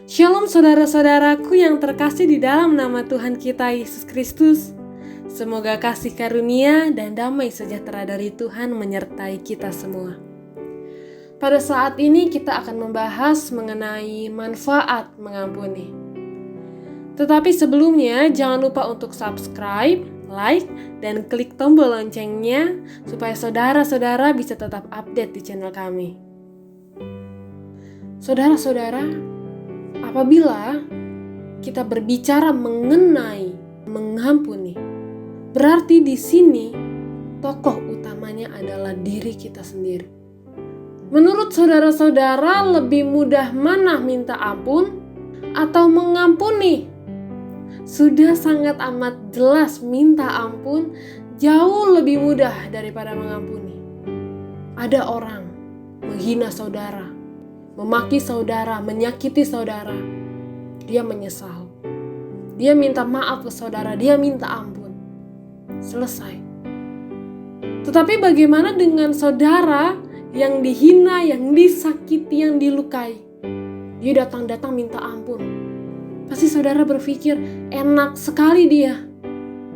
Shalom saudara-saudaraku yang terkasih di dalam nama Tuhan kita Yesus Kristus. Semoga kasih karunia dan damai sejahtera dari Tuhan menyertai kita semua. Pada saat ini kita akan membahas mengenai manfaat mengampuni. Tetapi sebelumnya jangan lupa untuk subscribe, like, dan klik tombol loncengnya supaya saudara-saudara bisa tetap update di channel kami. Saudara-saudara, apabila kita berbicara mengenai mengampuni, berarti di sini tokoh utamanya adalah diri kita sendiri. Menurut saudara-saudara, lebih mudah mana minta ampun atau mengampuni? Sudah sangat amat jelas minta ampun jauh lebih mudah daripada mengampuni. Ada orang menghina saudara, memaki saudara, menyakiti saudara. Dia menyesal. Dia minta maaf ke saudara, dia minta ampun. Selesai. Tetapi bagaimana dengan saudara yang dihina, yang disakiti, yang dilukai? Dia datang minta ampun. Pasti saudara berpikir, enak sekali dia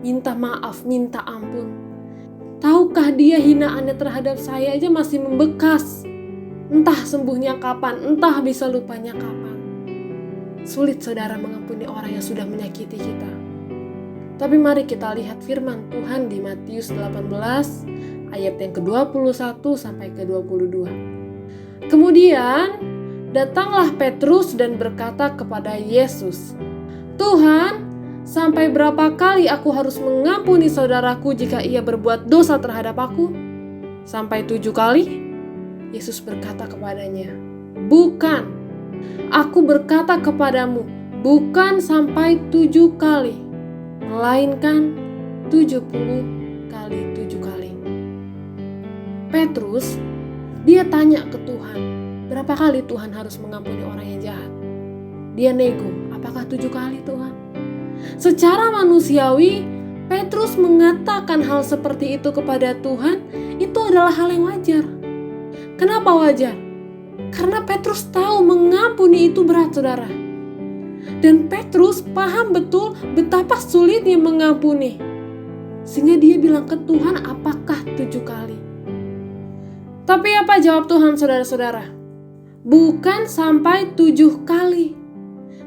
minta maaf, minta ampun. Tahukah dia hinaannya terhadap saya aja masih membekas? Entah sembuhnya kapan, entah bisa lupanya kapan. Sulit saudara mengampuni orang yang sudah menyakiti kita. Tapi mari kita lihat firman Tuhan di Matius 18 ayat yang ke-21 sampai ke-22. Kemudian datanglah Petrus dan berkata kepada Yesus, "Tuhan, sampai berapa kali aku harus mengampuni saudaraku jika ia berbuat dosa terhadap aku? Sampai 7 kali?" Yesus berkata kepadanya, "Bukan, aku berkata kepadamu, bukan sampai 7 kali, melainkan 70 kali 7 kali. Petrus, dia tanya ke Tuhan, berapa kali Tuhan harus mengampuni orang yang jahat? Dia nego, apakah 7 kali Tuhan? Secara manusiawi, Petrus mengatakan hal seperti itu kepada Tuhan, itu adalah hal yang wajar. Kenapa wajar? Karena Petrus tahu mengampuni itu berat, saudara. Dan Petrus paham betul betapa sulitnya mengampuni. Sehingga dia bilang ke Tuhan, apakah 7 kali? Tapi apa jawab Tuhan, saudara-saudara? Bukan sampai 7 kali,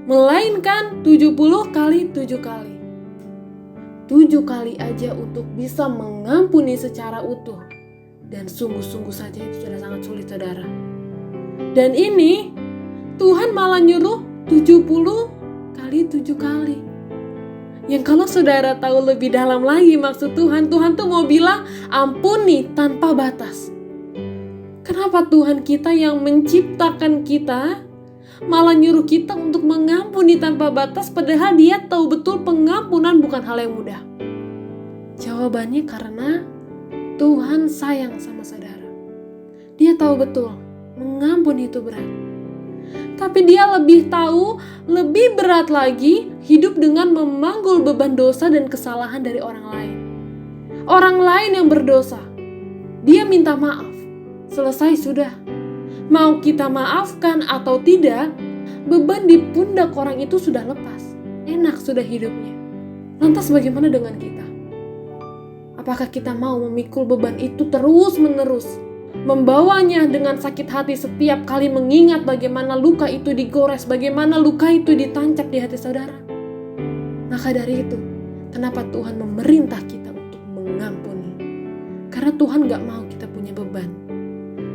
melainkan 70 kali 7 kali. 7 kali aja untuk bisa mengampuni secara utuh. Dan sungguh-sungguh saja itu sudah sangat sulit, saudara. Dan ini Tuhan malah nyuruh 70 kali 7 kali. Yang kalau saudara tahu lebih dalam lagi maksud Tuhan, Tuhan tuh mau bilang ampuni tanpa batas. Kenapa Tuhan kita yang menciptakan kita malah nyuruh kita untuk mengampuni tanpa batas, padahal dia tahu betul pengampunan bukan hal yang mudah? Jawabannya karena Tuhan sayang sama saudara. Dia tahu betul mengampuni itu berat. Tapi dia lebih tahu, lebih berat lagi hidup dengan memanggul beban dosa dan kesalahan dari orang lain. Orang lain yang berdosa, dia minta maaf. Selesai sudah. Mau kita maafkan atau tidak, beban di pundak orang itu sudah lepas. Enak sudah hidupnya. Lantas bagaimana dengan kita? Apakah kita mau memikul beban itu terus-menerus? Membawanya dengan sakit hati setiap kali mengingat bagaimana luka itu digores, bagaimana luka itu ditancap di hati saudara? Maka dari itu, kenapa Tuhan memerintah kita untuk mengampuni? Karena Tuhan gak mau kita punya beban.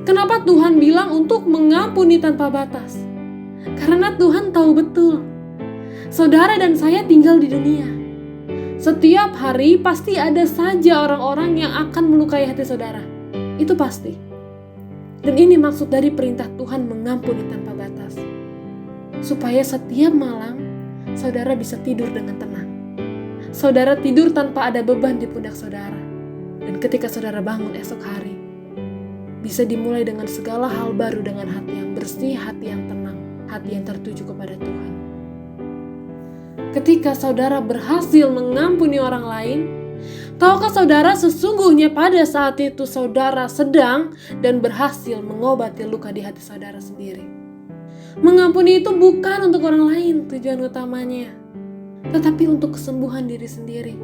Kenapa Tuhan bilang untuk mengampuni tanpa batas? Karena Tuhan tahu betul, saudara dan saya tinggal di dunia. Setiap hari pasti ada saja orang-orang yang akan melukai hati saudara. Itu pasti. Dan ini maksud dari perintah Tuhan mengampuni tanpa batas. Supaya setiap malam saudara bisa tidur dengan tenang. Saudara tidur tanpa ada beban di pundak saudara. Dan ketika saudara bangun esok hari, bisa dimulai dengan segala hal baru dengan hati yang bersih, hati yang tenang, hati yang tertuju kepada Tuhan. Ketika saudara berhasil mengampuni orang lain, tahukah saudara sesungguhnya pada saat itu saudara sedang dan berhasil mengobati luka di hati saudara sendiri. Mengampuni itu bukan untuk orang lain tujuan utamanya, tetapi untuk kesembuhan diri sendiri.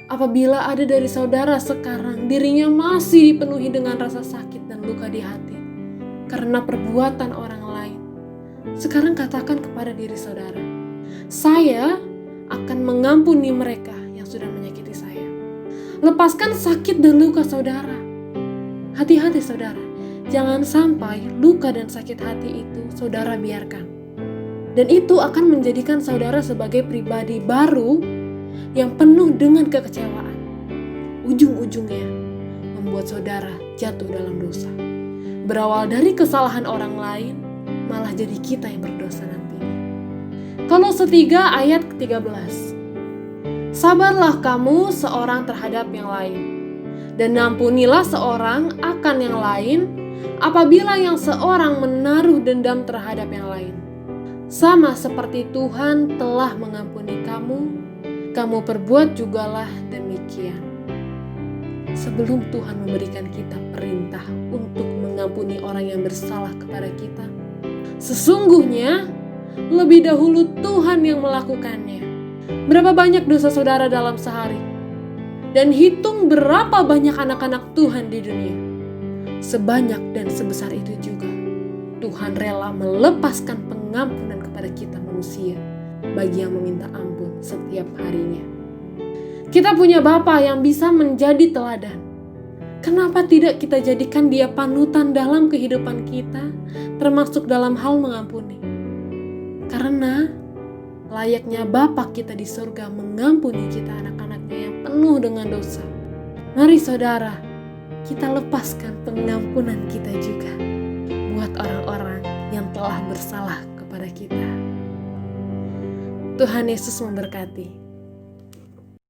Apabila ada dari saudara sekarang dirinya masih dipenuhi dengan rasa sakit dan luka di hati karena perbuatan orang lain, sekarang katakan kepada diri saudara, saya akan mengampuni mereka yang sudah menyakiti saya. Lepaskan sakit dan luka saudara. Hati-hati saudara, jangan sampai luka dan sakit hati itu saudara biarkan. Dan itu akan menjadikan saudara sebagai pribadi baru yang penuh dengan kekecewaan. Ujung-ujungnya membuat saudara jatuh dalam dosa. Berawal dari kesalahan orang lain, malah jadi kita yang berdosa nantinya. Kolose 3 ayat ke-13. Sabarlah kamu seorang terhadap yang lain, dan ampunilah seorang akan yang lain apabila yang seorang menaruh dendam terhadap yang lain. Sama seperti Tuhan telah mengampuni kamu, kamu perbuat jugalah demikian. Sebelum Tuhan memberikan kita perintah untuk mengampuni orang yang bersalah kepada kita, sesungguhnya lebih dahulu Tuhan yang melakukannya. Berapa banyak dosa saudara dalam sehari? Dan hitung berapa banyak anak-anak Tuhan di dunia. Sebanyak dan sebesar itu juga Tuhan rela melepaskan pengampunan kepada kita manusia bagi yang meminta ampun setiap harinya. Kita punya Bapa yang bisa menjadi teladan. Kenapa tidak kita jadikan Dia panutan dalam kehidupan kita, termasuk dalam hal mengampuni? Karena layaknya Bapa kita di surga mengampuni kita anak-anaknya yang penuh dengan dosa. Mari saudara, kita lepaskan pengampunan kita juga buat orang-orang yang telah bersalah kepada kita. Tuhan Yesus memberkati.